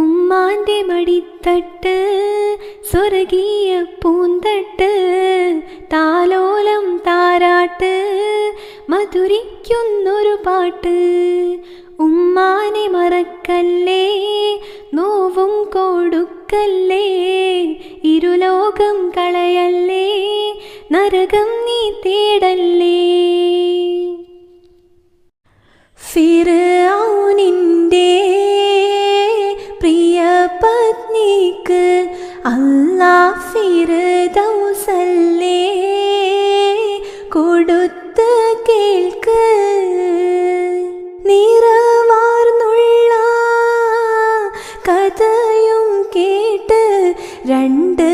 ഉമ്മാന്റെ മടിത്തട്ട് സ്വർഗീയ പൂന്തട്ട്, താലോലം താരാട്ട് മധുരിക്കുന്നൊരു പാട്ട്. ഉമ്മാനെ മറക്കല്ലേ, നോവും കൊടുക്കല്ലേ, ഇരുലോകം കളയല്ലേ, നരകം നീ തേടല്ലേ. ഫിർഔനിന്റെ പ്രിയ പത്നിക്ക് അല്ലാഹ് ഫിർദൗസല്ലേ കൊടുത്ത് കേൾക്ക്. നിറവാർന്നുള്ള കഥയും കേട്ട് രണ്ട്